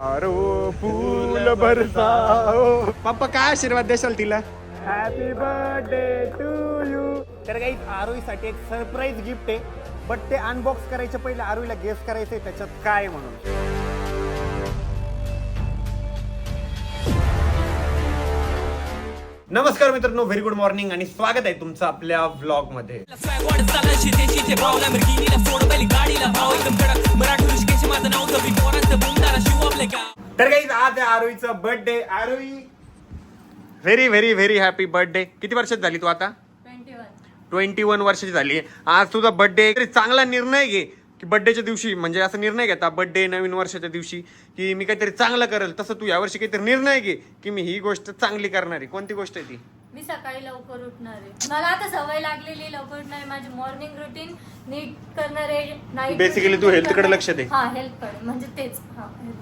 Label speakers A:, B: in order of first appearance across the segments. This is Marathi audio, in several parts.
A: अरो फूल बरसाओ. पप्पा काय आशीर्वाद देशाल तिला? Happy birthday to you. तर काही आरोहीसाठी एक सरप्राईज गिफ्ट आहे, बट ते अनबॉक्स करायच्या पहिले आरोहीला गेस करायचंय त्याच्यात काय म्हणून. नमस्कार मित्रांनो, व्हेरी गुड मॉर्निंग आणि स्वागत आहे तुमचं आपल्या व्लॉग मध्ये. तर काही आज आहे आरोहीचा birthday. Aarohi very very very happy birthday. किती वर्षाची झाली तू आता? 21 वर्षाची झाली. आज तुझा बर्थडे. तरी चांगला निर्णय घे की बर्थडेच्या दिवशी, म्हणजे असं निर्णय घेता बर्थडे नवीन वर्षाच्या दिवशी की मी काहीतरी चांगलं करेल, तसं तू यावर्षी काहीतरी निर्णय घे की मी ही गोष्ट चांगली करणार आहे. कोणती गोष्ट आहे ती?
B: मी सकाळी लवकर उठणार आहे. मला आता सवय लागलेली लवकर उठणार. माझी मॉर्निंग रुटीन नीट करणार आहे. नाईट
A: बेसिकली तू हेल्थकडे लक्ष दे.
B: हा, हेल्थकडे म्हणजे तेच.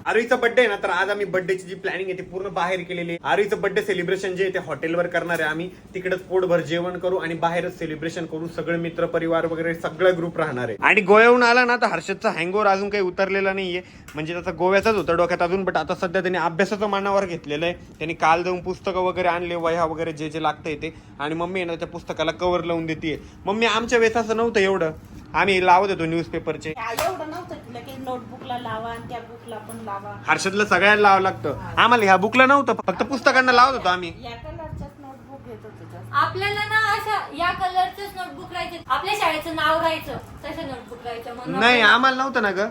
A: आरोहीचा बर्थडे आहे ना, तर आज आम्ही बर्थडेची जी प्लॅनिंग आहे ती पूर्ण बाहेर केलेली आहे. आरोहीचं बर्थडे सेलिब्रेशन जे आहे ते हॉटेलवर करणार आहे आम्ही. तिकडेच पोटभर जेवण करू आणि बाहेरच सेलिब्रेशन करू. सगळे मित्र परिवार वगैरे सगळं ग्रुप राहणार आहे. आणि गोव्याहून आला ना तर हर्षदचा हँगओव्हर अजून काही उतरलेला नाहीये, म्हणजे त्याचा गोव्याचाच होता डोक्यात अजून. बट आता सध्या त्यांनी अभ्यासाचं मानावर घेतलेलं आहे. त्यांनी काल जाऊन पुस्तकं वगैरे आणले, वह्या वगैरे जे जे लागतंय ते. आणि मम्मी आहे ना त्या पुस्तकाला कव्हर लावून देते. मम्मी आमच्या वेळेस असं नव्हतं एवढं, आम्ही लावत होतो न्यूजपेपरचे.
C: एवढं नव्हतं तुला की नोटबुकला लावा आणि त्या बुकला पण लावा.
A: हर्षदला सगळ्यांना लावावं लागतं. आम्हाला ह्या बुकला नव्हतं, फक्त पुस्तकांना लावत होतो आम्ही.
C: या कलरच्याच नोटबुक घेत होतो जास्त.
B: आपल्याला ना अशा या कलरचेच नोटबुक राहायचे. आपल्या शाळेचं नाव राहायचं तसं नोटबुक राहायचं. म्हणून
A: नाही आम्हाला नव्हतं ना ग,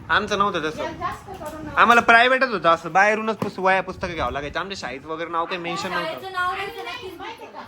A: आमचं नव्हतं तसं.
C: जास्त करून
A: आम्हाला प्रायव्हेटच होतं, असं बाहेरूनच वया पुस्तकं घ्यावं लागायचं. आमच्या शाळेत वगैरे नाव काही मेन्शन नव्हतं.
B: शाळेचं नाव राहायचं ना की
C: माहितीये का,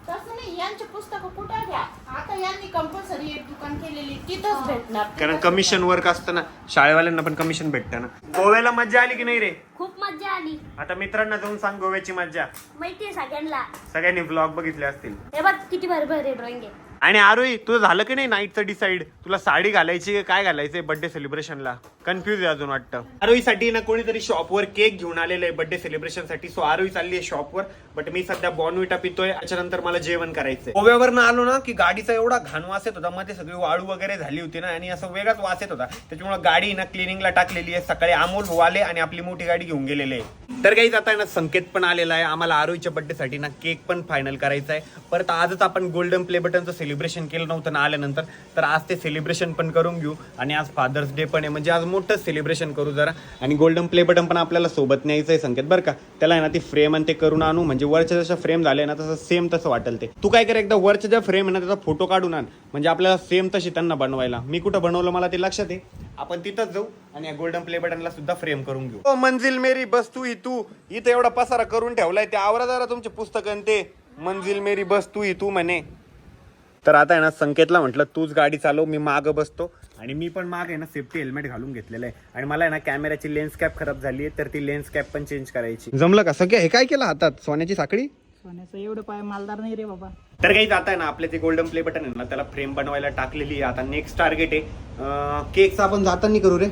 C: तसं नाही. यांची पुस्तकं कुठं घ्या, आता यांनी कंपल्सरी एक दुकान केलेली, तिथंच भेटणार.
A: कारण कमिशन वर्क असतं ना, शाळेवाल्यांना पण कमिशन भेटतं ना. गोव्याला मज्जा आली की नाही रे?
D: खूप मज्जा आली.
A: आता मित्रांना जाऊन सांग गोव्याची मज्जा.
D: माहितीये सगळ्यांना.
A: सगळ्यांनी ब्लॉग बघितले असतील.
D: हे बघ किती भारी ड्रॉइंग आहे.
A: आणि आरोही तुझं झालं की नाही नाईटचं डिसाईड? तुला साडी घालायची की काय घालायचंय बर्थडे सेलिब्रेशनला? कन्फ्युज आहे अजून वाटतं. आरोहीसाठी ना कोणीतरी शॉपवर केक घेऊन आलेलं आहे बर्थडे सेलिब्रेशन साठी. सो आरोही चालली आहे शॉपवर, बट मी सध्या बॉर्नविटा पितोय. त्याच्यानंतर मला जेवण करायचंय. गोव्यावरनं आलो ना की गाडीचा एवढा घाण वास येत होता, मध्ये सगळी वाळू वगैरे झाली होती ना, आणि असं वेगळाच वास येत होता. त्याच्यामुळे गाडी ना क्लिनिंगला टाकलेली आहे. सकाळी अमोल भाऊ आले आणि आपली मोठी गाडी घेऊन गेलेले आहे. तर काही जाता ना संकेत पण आलेला आहे. आम्हाला आरोहीच्या बर्थडे साठी ना केक पण फायनल करायचा आहे. परत आजच आपण गोल्डन प्ले बटनचं सेलिब्रेशन केलं नव्हतं ना आल्यानंतर, तर आज ते सेलिब्रेशन पण करून घेऊ. आणि आज फादर्स डे पण आहे, म्हणजे आज मोठं सेलिब्रेशन करू जरा. आणि गोल्डन प्ले बटन पण आपल्याला सोबत न्यायचं आहे संकेत, बरं का. त्याला आहे ना ती फ्रेम आणि ते करून आणू, म्हणजे वरच्या जशा फ्रेम झाले ना तसं सेम तसं वाटेल ते. तू काय कर, एकदा वरच्या ज्या फ्रेम आहे ना त्याचा फोटो काढून आण, म्हणजे आपल्याला सेम तशी त्यांना बनवायला. मी कुठं बनवलं मला ते लक्षात आहे. आपण तिथंच जाऊ आणि या गोल्डन प्ले बटनला सुद्धा फ्रेम करून घेऊ. ओ मंजिल मेरी बस तू ही तू. इथं एवढा पसारा करून ठेवलाय, ते आवरा जरा तुमचे पुस्तकं ते. मंजिल मेरी बस तू ही तू म्हणे. तर आता आहे ना संकेतला म्हटलं तूच गाडी चालव, मी मागं बसतो. आणि मी पण माग आहे ना सेफ्टी हेल्मेट घालून घेतलेलं आहे. आणि मला आहे ना कॅमेराची लेन्स कॅप खराब झाली आहे, तर ती लेन्स कॅप पण चेंज करायची. जमलं का सगळं? हे काय केलं हातात? सोन्याची साखळी?
C: सोन्याचं एवढं पाय मालदार नाही रे बाबा.
A: तर काही जात आहे ना आपले ते गोल्डन प्ले बटन आहे ना, त्याला फ्रेम बनवायला टाकलेली आहे. आता नेक्स्ट टार्गेट आहे केकचा. आपण जाताना करू रे,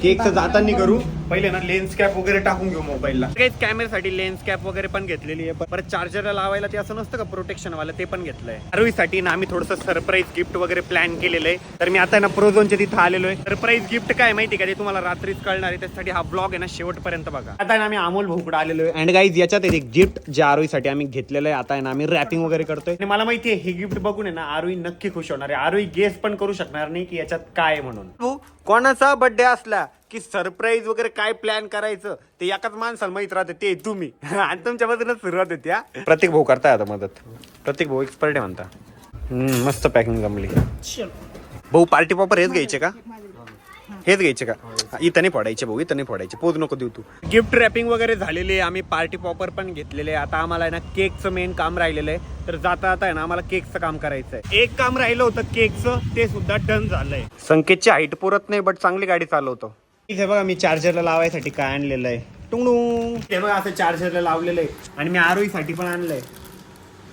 A: केकचं जाताना करू. पहिले ना लेन्स कॅप वगैरे टाकून घेऊ मोबाईलला. काहीच कॅमेरासाठी लेन्स कॅप वगैरे पण घेतलेली आहे. परत चार्जरला लावायला ते असं नसतं का प्रोटेक्शन वाला, ते पण घेतलंय. आरोहीसाठी ना आम्ही थोडंसं सरप्राईज गिफ्ट वगैरे प्लॅन केलेलं आहे. तर मी आता ना प्रोझोनच्या तिथं आलेलो आहे. सरप्राईज गिफ्ट काय माहिती का, ते तुम्हाला रात्रीच कळणार आहे. त्यासाठी हा ब्लॉग आहे ना शेवटपर्यंत बघा. आता ना आम्ही अमोल भाऊकडे आलेलो आहे. अँड गाईज याच्यात एक गिफ्ट जे आरोहीसाठी आम्ही घेतलेलं आहे. आता आहे ना आम्ही रॅपिंग वगैरे करतोय. आणि मला माहिती आहे हे गिफ्ट बघून आहे ना आरोही नक्की खुश होणार आहे. आरोही गेस पण करू शकणार नाही की याच्यात काय आहे म्हणून. कोणाचा बर्थडे असला की सरप्राईज वगैरे काय प्लॅन करायचं ते एकाच माणसाला माहित राहते, ते तुम्ही. आणि तुमच्याबद्दलच सुरुवात होती. प्रत्येक भाऊ करताय आता मदत. प्रत्येक भाऊ एक्सपर्ट आहे म्हणता. मस्त पॅकिंग जमली. भाऊ पार्टी पॉपर हेच घ्यायचे का? हेच घ्यायचे का? इथं नाही फोडायचे भाऊ, इथं नाही फोडायचे. पोज नको देऊ तू. गिफ्ट रॅपिंग वगैरे झालेली आहे. आम्ही पार्टी पॉपर पण घेतलेले. आता आम्हाला आहे ना केकचं मेन काम राहिलेलं आहे. तर जाता आहे ना आम्हाला केकचं काम करायचं आहे. एक काम राहिलं होतं केकचं, ते सुद्धा डन झालंय. संकेतची हाईट पुरत नाही, बट चांगली गाडी चालवतो. इथे बघा मी चार्जरला लावायसाठी काय आणलेलं आहे. टुंगडुंग. हे बघा असं चार्जरला लावलेलं आहे. आणि मी आरोहीसाठी पण आणलंय.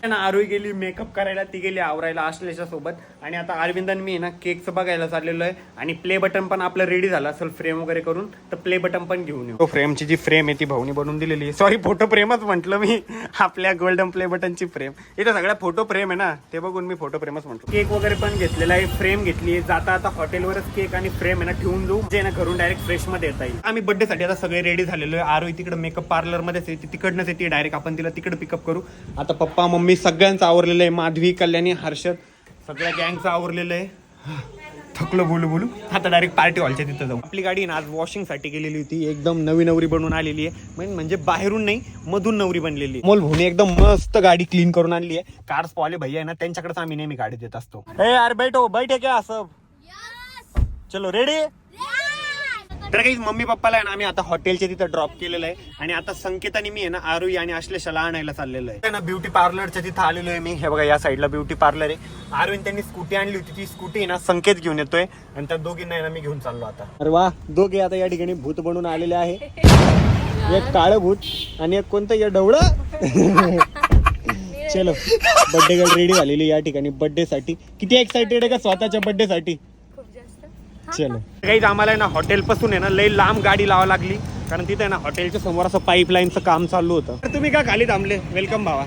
A: आरोही गेली मेकअप करायला, ती गेली आवरायला आश्लेषा सोबत. आणि आता अरविंदन मी ना केकचं बघायला चाललेलो आहे. आणि प्ले बटन पण आपलं रेडी झालं असेल फ्रेम वगैरे करून, तर प्ले बटन पण घेऊन येऊ. फ्रेमची जी फ्रेम आहे ती भाऊनी बनवून दिलेली आहे. सॉरी फोटो फ्रेमच म्हटलं मी, आपल्या गोल्डन प्ले बटनची फ्रेम. इथं सगळ्या फोटो फ्रेम आहे ना, ते बघून मी फोटो फ्रेमच म्हटलं. केक वगैरे पण घेतलेला आहे, फ्रेम घेतली आहे. जाता आता हॉटेलवरच केक आणि फ्रेम आहे ना ठेवून देऊ, जे ना घरून डायरेक्ट फ्रेश मध्ये येता येईल. आम्ही बर्थडे साठी आता सगळे रेडी झालेलो आहे. आरोही तिकडे मेकअप पार्लर मध्येच येते, तिकडनंच येते डायरेक्ट, आपण तिला तिकडे पिकअप करू. आता पप्पा मम्मी सगळ्यांचं आवरलेलं आहे, माधवी कल्याणी हर्षद सगळ्या गँगचं आवरलेलं आहे. थकलो बोलू आता डायरेक्ट पार्टी हॉलच्या तिथं जाऊ. आपली गाडी ना आज वॉशिंग साठी गेलेली होती, एकदम नवी नवरी बनवून आलेली आहे. म्हणजे बाहेरून नाही मधून नवरी बनलेली. मोल भूने एकदम मस्त गाडी क्लीन करून आणली आहे. कार्स वाले भैया आहे ना, त्यांच्याकडेच आम्ही नेहमी गाडी देत असतो. ए यार बैठे क्या सब, चलो रेडी. तर काही मम्मी पप्पाला आहे ना आम्ही आता हॉटेलच्या तिथं ड्रॉप केलेलं आहे. आणि आता संकेत आणि मी आहे ना आरोही आणि आश्लेषाला आणायला चाललेलो आहे ना ब्युटी पार्लरच्या तिथं आलेलो आहे मी. हे बघा या साईडला ब्युटी पार्लर आहे. आरोही त्यांनी स्कूटी आणली होती, ती स्कूटी ना संकेत घेऊन येतोय आणि त्या दोघींना ना मी घेऊन चाललो आता. अरे वा, दोघे आता या ठिकाणी भूत बनून आलेले आहे. एक काळं भूत आणि एक कोणतं या डवळं. चलो बर्थडे गर्ल रेडी झालेली या ठिकाणी बर्थडे साठी. किती एक्साइटेड आहे का स्वतःच्या बर्थडे साठी. चलो काही आम्हाला ना हॉटेल पासून आहे ना लई लांब गाडी लावा लागली, कारण तिथे ना हॉटेलच्या समोर असं पाईपलाईनचं काम चालू होतं. तर तुम्ही का खाली थांबले. वेलकम भावा,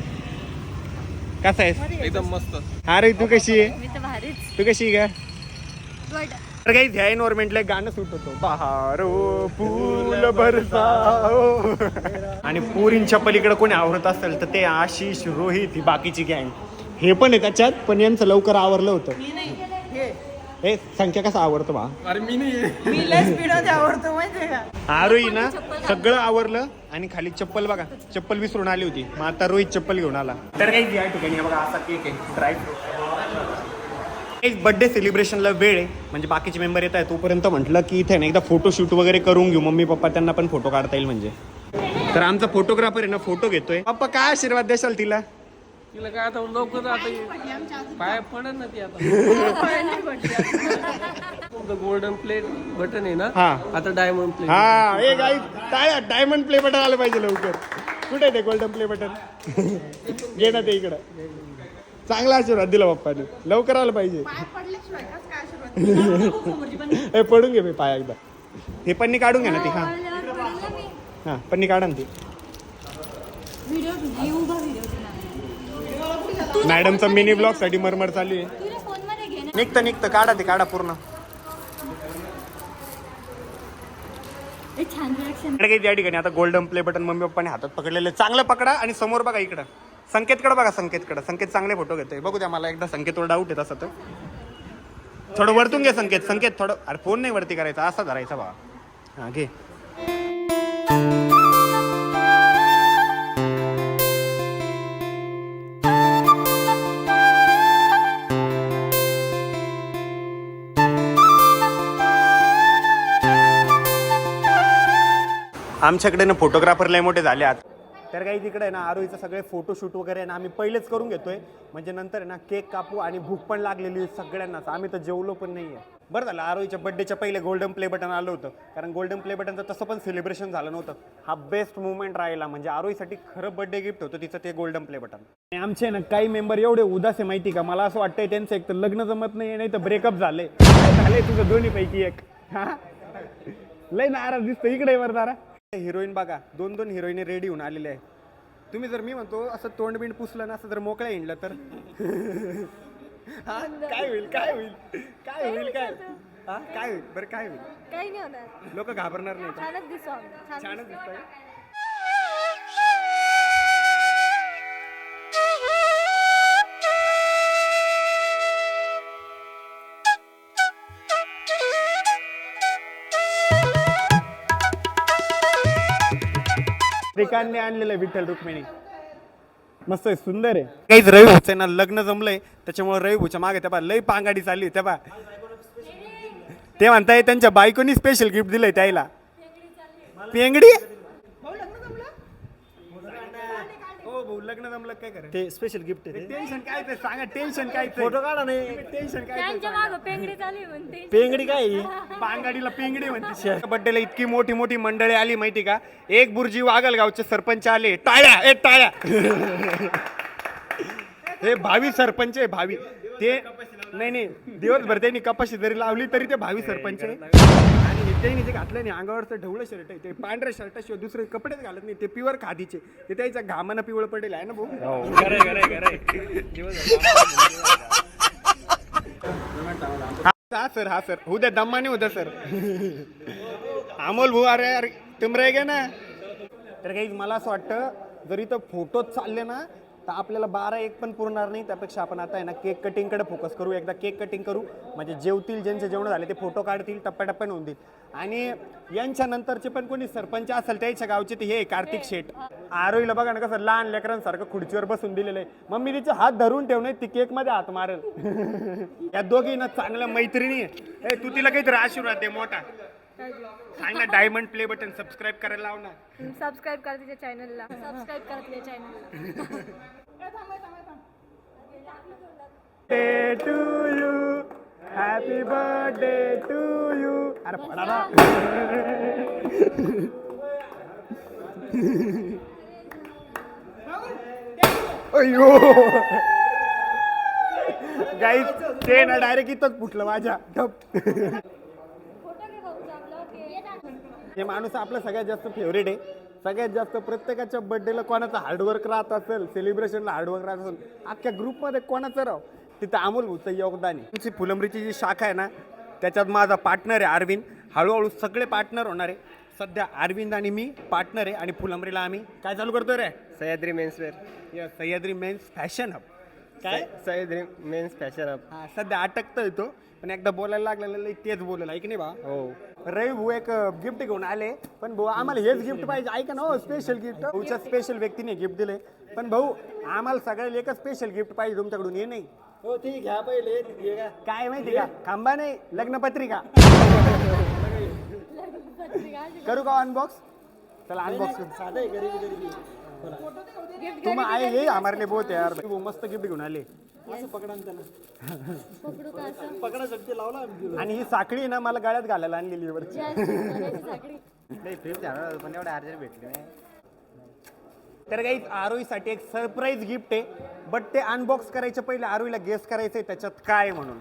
A: कसा आहे.
E: एकदम मस्त.
A: अरे तू कशी आहे.
B: मी तर भारीच.
A: तू कशी आहे का. तर काही ह्या एन्व्हायरमेंटला गाणं सुट होतो, बहारो फूल बरसाओ. आणि पुरींच्या पलीकडे कोणी आवरत असेल तर ते आशिष रोहित ही बाकीची गँग. हे पण आहे त्याच्यात, पण यांचं लवकर आवरलं होतं. हे संख्या कसा आवडतो बा.
E: अरे मी लय स्पीड आवडतो माहितीये का.
A: आरोही ना सगळं आवरलं आणि खाली चप्पल बघा, चप्पल विसरून आली होती. मग आता रोहित चप्पल घेऊन आला. तर काही या ठिकाणी बघा असा केक आहे ड्रायफ्रूट. एक बर्थडे सेलिब्रेशनला वेळ आहे, म्हणजे बाकीचे मेंबर येत आहे तोपर्यंत म्हटलं की इथे ना एकदा फोटोशूट वगैरे करून घेऊ. मम्मी पप्पा त्यांना पण फोटो काढता येईल म्हणजे. तर आमचा फोटोग्राफर आहे ना फोटो घेतोय. पप्पा काय आशीर्वाद द्याल तिला.
E: तिला काय आता लवकर आता पाय पडत ना ती आता. गोल्डन प्लेट बटन आहे ना,
A: हा
E: आता डायमंड प्लेट.
A: हा एक आई टाळ्या, डायमंड प्ले बटन आलं पाहिजे लवकर. कुठे आहे ते गोल्डन प्ले बटन. घे ना ते इकडं. चांगला आशीर्वाद दिला पप्पाने, लवकर आलं पाहिजे. हे पडून घे पाय एकदा. हे पन्नी काढून घ्या ना ती. हा पन्नी काढा ना ती. मॅडमचा मिनी ब्लॉग साठी मरमर चालू आहे. निघतं काढा ते, काढा पूर्ण. या ठिकाणी आता गोल्डन प्ले बटन मम्मी पप्पाने हातात पकडलेले. चांगलं पकडा आणि समोर बघा इकडं संकेतकडे बघा. संकेत चांगले फोटो घेतोय. बघू द्या मला एकदा संकेतवर डाऊट येत असं तर. थोडं वरतून घे संकेत थोडं. अरे फोन नाही वरती करायचा, असा धरायचा बा. हा घे. आमच्याकडे ना फोटोग्राफर लय मोठे झाले आहेत. तर काही तिकडे ना आरोहीचं सगळे फोटोशूट वगैरे ना आम्ही पहिलेच करून घेतोय, म्हणजे नंतर ना केक कापू. आणि भूक पण लागलेली सगळ्यांनाच, आम्ही तर जेवलो पण नाहीये. बरं झालं आरोहीच्या बर्थडेच्या पहिले गोल्डन प्ले बटन आलं होतं, कारण गोल्डन प्ले बटनचं तसं पण सेलिब्रेशन झालं नव्हतं. हा बेस्ट मुवमेंट राहिला, म्हणजे आरोहीसाठी खरं बर्थडे गिफ्ट होतं तिचं ते गोल्डन प्ले बटन. आणि आमचे ना काही मेंबर एवढे उदास आहे माहिती का. मला असं वाटतंय त्यांचं एक तर लग्न जमत नाही तर ब्रेकअप झाले तुझं दोन्ही पैकी एक. हा लय नाराज दिसतो. इकडे वर जरा. हिरोईन बघा, दोन हिरोईन रेडी होऊन आलेले आहे. तुम्ही जर मी म्हणतो असं तोंडबिंड पुसलं ना, असं जर मोकळ्या हिंडलं तर हा काय होईल काय बरं काय होईल.
B: काही नाही होणार,
A: लोक घाबरणार नाही.
B: छानच दिसतो.
A: छानच दिसतोय. श्रीकांतने आणलेलं विठ्ठल रुक्मिणी मस्त आहे, सुंदर आहे. काहीच रवी भाऊचं ना लग्न जमलंय, त्याच्यामुळे रवी भाऊच्या मागे त्या लई पांगाडी चालली. त्या ते म्हणताय त्यांच्या बायकोनी स्पेशल गिफ्ट दिलंय त्याला. पेंगडी. हो भाऊ लग्न जमलं काय करायचं. ते स्पेशल गिफ्ट आहे. टेन्शन काय ते सांगा. टेन्शन काय फोटो काढा नाही. टेन्शन काय
B: पेंगडी चालू म्हणते.
A: पेंगडी काय पांगाडीला पेंगडी म्हणते. बड्डेला इतकी मोठी मोठी मंडळी आली माहिती का. एक बुर्जी वागलगावचे सरपंच आले. टाळ्या. हे भावी सरपंच आहे भावी ते नाही दिवसभर त्यांनी कपाशी जरी लावली तरी ते भावी सरपंच आहे आणि हे त्यांनी जे घातलं नाही अंगावरचं ढवळं शर्ट आहे ते पांढऱ्या शर्टाशिवाय दुसरे कपडेच घालत नाही ते प्युअर खादीचे ते त्याच्या घामानं पिवळं पडेल आहे ना भाऊ हा सर उद्या दम्माने उद्या सर अमोल भाऊ अरे तुम रहेगा ना तर काही मला असं वाटतं जर इथं फोटोच चालले ना तर आपल्याला 12-1 पण पुरणार नाही त्यापेक्षा आपण आता आहे ना केक कटिंगकडे फोकस करू एकदा केक कटिंग करू म्हणजे जेवतील ज्यांचे जेवण झाले ते फोटो काढतील टप्प्याटप्प्याने होऊन देईल आणि यांच्या नंतरचे पण कोणी सरपंच असेल त्याच्या गावचे ते हे कार्तिक शेठ आरोईला बघा ना कसं लहान लेकरांसारखं खुर्चीवर बसून दिलेलं आहे मम्मी तिचे हात धरून ठेवणे ती केक मध्ये हात मारेल या दोघी ना चांगल्या मैत्रिणी आहे तू तिला काहीतरी आशीर्वाद दे मोठा सांग ना डायमंड प्ले बटन सबस्क्राईब करायला लाव ना
B: सबस्क्राईब करा तिच्या चॅनलला सबस्क्राईब करा तिच्या चॅनलला
A: Birthday to you, happy birthday to you. अरे पडा ना. अयो गाईस ते ना डायरेक्ट इथंच फुटलं माझ्या हे माणूस आपला सगळ्यात जास्त फेवरेट आहे सगळ्यात जास्त प्रत्येकाच्या बर्थडेला कोणाचं हार्डवर्क राहत असेल सेलिब्रेशनला हार्डवर्क राहत असेल अख्ख्या ग्रुपमध्ये कोणाचं राव तिथं अमोल भाऊचं योगदान आहे तुमची फुलंब्रीची जी शाखा आहे ना त्याच्यात माझा पार्टनर आहे अरविंद हळूहळू सगळे पार्टनर होणार आहे सध्या अरविंद आणि मी पार्टनर आहे आणि फुलंब्रीला आम्ही काय चालू करतोय रे
F: सह्याद्री मेन्सवेअर
A: या सह्याद्री मेन्स फॅशन हब काय
F: सह्याद्री मेन्स फॅशन हब
A: हा सध्या अटकतोय तो पण एकदा बोलायला लागलेलं तेच बोलायला ऐक नाही बा
F: हो
A: रवी भाऊ एक गिफ्ट घेऊन आले पण भाऊ आम्हाला हेच गिफ्ट पाहिजे ऐका ना हो स्पेशल गिफ्ट भाऊच्या स्पेशल व्यक्तीने गिफ्ट दिले पण भाऊ आम्हाला सगळ्याला एकच स्पेशल गिफ्ट पाहिजे तुमच्याकडून हे नाही
F: हो ती घ्या पहिले
A: काय माहिती का खांबा नाही लग्नपत्रिका करू का अनबॉक्स चला अनबॉक्स
F: साधं आहे गरीबी
A: तुम आए हे हमारे लिए बहुत यार भाऊ मस्त गिफ्ट घेऊन आले
F: पकडा शक्ती लावला
A: आणि ही साखळी ना मला गळ्यात घालायला आणलेली वरची
F: नाही फ्रीज जाणार पण एवढे अर्जंट भेटले नाही
A: तर काही आरोहीसाठी एक सरप्राईज गिफ्ट आहे बट ते अनबॉक्स करायच्या पहिले आरोहीला गेस करायचंय त्याच्यात काय म्हणून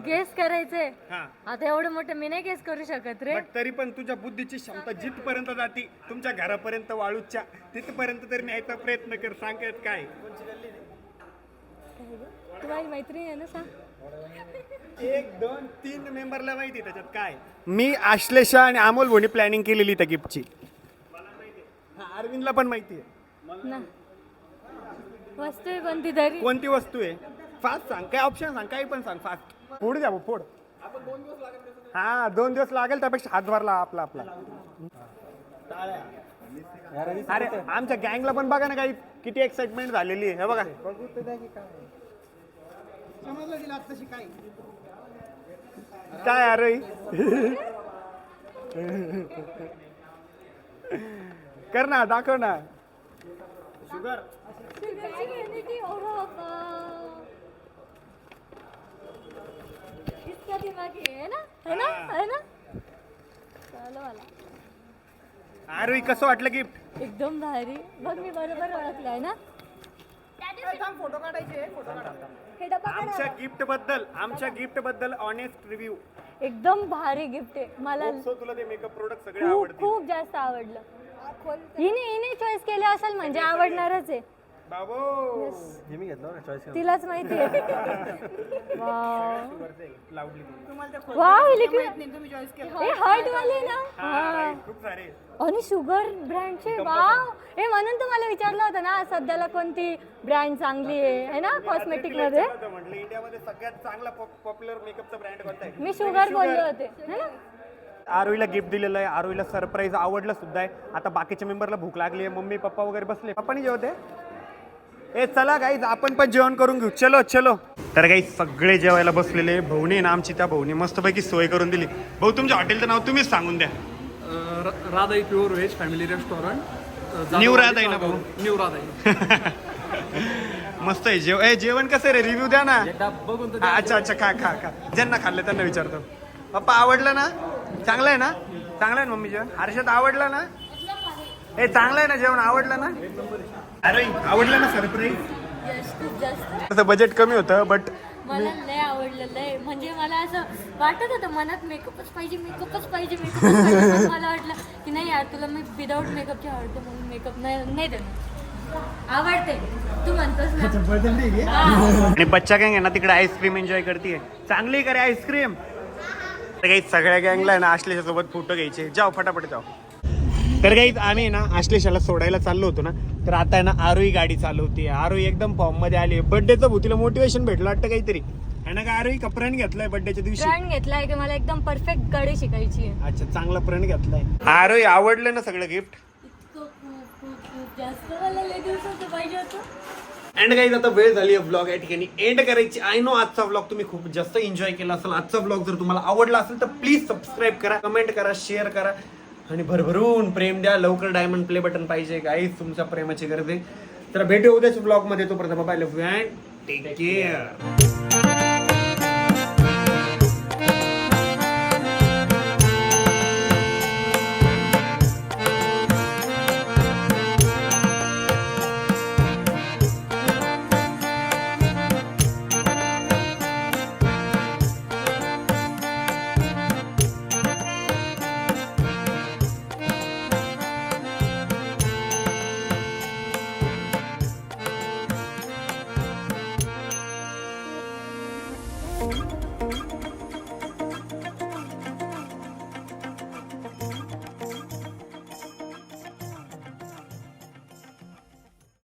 B: गेस करायचंय
A: हा
B: आता एवढं मोठं मी नाही गेस करू शकत रे
A: बट तरी पण तुझ्या बुद्धीची क्षमता जिथपर्यंत जाते तुमच्या घरापर्यंत वाळूच्या तिथपर्यंत तरी न्यायचा प्रयत्न कर सांगत काय
B: तू माझी मैत्रीण आहे ना सांग
A: 1 2 3 मेंबरला माहिती त्याच्यात काय मी आश्लेषा आणि अमोल भोनी प्लॅनिंग केलेली त्या गिफ्टची अरविंदला पण माहिती आहे
B: ना वस्तू आहे कोणती तरी
A: कोणती वस्तू आहे फास्ट सांग काय ऑप्शन सांग काही पण सांग फास्ट पुढे जा फोड हा 2 दिवस लागेल त्यापेक्षा हातभारला आपला अरे आमच्या गँगला पण बघा ना काही किती एक्साइटमेंट झालेली आहे हे बघा काय अरे कर ना दाखव ना शुगर
B: इसका दिमाग है ना है ना है ना चलो वाला
A: अरे कसं वाटलं गिफ्ट
B: एकदम भारी बघ मी बरोबर ओळखलाय ना
C: फोटो काढायचे
B: हे डबा काढा.
A: आमच्या गिफ्ट बद्दल ऑनेस्ट रिव्ह्यू
B: एकदम भारी गिफ्ट आहे मला
A: तुला ते मेकअप प्रोडक्ट सगळे
B: खूप
A: आवडतील
B: खूप जास्त आवडलं हिने चॉईस केलं असेल म्हणजे आवडणारच आहे
A: बाबू
F: हे मी घेतलं ना चॉईस
B: तिलाच माहिती आहे
A: लावली
B: वाव लिक्विड
C: तुम्ही चॉईस
B: हे हर्ट वाले ना हा.
A: खूप सारे
B: आणि शुगर ब्रँडचे वाव हे म्हणून तुम्हाला विचारलं होतं ना सध्याला कोणती ब्रँड चांगली आहे ना कॉस्मेटिक मध्ये
A: म्हटलं इंडियामध्ये सगळ्यात चांगला पॉप्युलर मेकअपचा ब्रँड कोणता आहे
B: मी शुगर बोलले होते है ना
A: आरोहीला गिफ्ट दिलेलं आहे आरोहीला सरप्राईज आवडलं सुद्धा आहे आता बाकीच्या मेंबरला भूक लागली आहे मम्मी पप्पा वगैरे बसले पप्पानी जेवते ए चला गाईज आपण पण जेवण करून घेऊ चलो चलो तर गाईज सगळे जेवायला बसलेले भाऊने ना आमची त्या भाऊने मस्तपैकी सोय करून दिली भाऊ तुमच्या हॉटेलचं नाव तुम्हीच सांगून द्या
E: Radhai pure veg family restaurant
A: new Radhai ना भाऊ
E: न्यू राधाई
A: मस्त आहे जेवण कसं रे रिव्ह्यू द्या ना
E: एकदा बघून तर
A: अच्छा अच्छा खा खा खा ज्यांना खाल्लं त्यांना विचारतो पप्पा आवडलं ना चांगलं आहे ना चांगलं आहे ना मम्मी जेवण हर्षद आवडलं ना चांगलं आहे ना जेवण आवडलं ना अरे आवडलं ना सरप्राईज
B: यश खूप जास्त
A: तसं बजेट कमी होतं बट
B: मला लय आवडलं लय. म्हणजे मला असं वाटत होतं मनात मेकअपच पाहिजे मेकअपच पाहिजे मेकअप पाहिजे. मला वाटलं की नाही यार तुला मी विदाऊट मेकअपची आवडते म्हणून मेकअप नाही देणार. आवडते तू म्हणतोस ना.
A: आणि बच्चा गँग आहे ना तिकडे आईस्क्रीम एन्जॉय करते. चांगली करे आईस्क्रीम. तर काही सगळ्या गँगला आहे ना आश्लेषा सोबत फोटो घ्यायचे. जाओ फटाफट जाओ. तर काही आम्ही ना आश्लेषाला सोडायला चाललो होतो ना तर आता आहे ना आरोही गाडी चालवते. आरोही एकदम फॉर्म मध्ये आली. बर्थडेचं भूतीला मोटिवेशन भेटलं वाटतं काहीतरी आहे ना. का आरोही का प्रण घेतलाय बर्थडेच्या दिवशी?
B: ब्रँड घेतलाय की मला एकदम परफेक्ट गाडी शिकायची आहे.
A: अच्छा चांगला प्रण घेतलाय. आरोही आवडलं ना सगळं गिफ्ट?
B: इतकं खूप खूप खूप जास्त मला लय दिवसाचं पाहिजे होतं.
A: अँड काही आता वेळ झाली ब्लॉग या ठिकाणी एंड करायची. आय नो आजचा ब्लॉग तुम्ही खूप जास्त एन्जॉय केला असेल. आजचा ब्लॉग जर तुम्हाला आवडला असेल तर प्लीज सबस्क्राईब करा, कमेंट करा, शेअर करा आणि भरभरून प्रेम द्या. लवकर डायमंड प्ले बटन पाहिजे गाईज. तुमच्या प्रेमाची गरज आहे. तर भेटू उद्याच्या ब्लॉग मध्ये. तोपर्यंत bye love you and take care.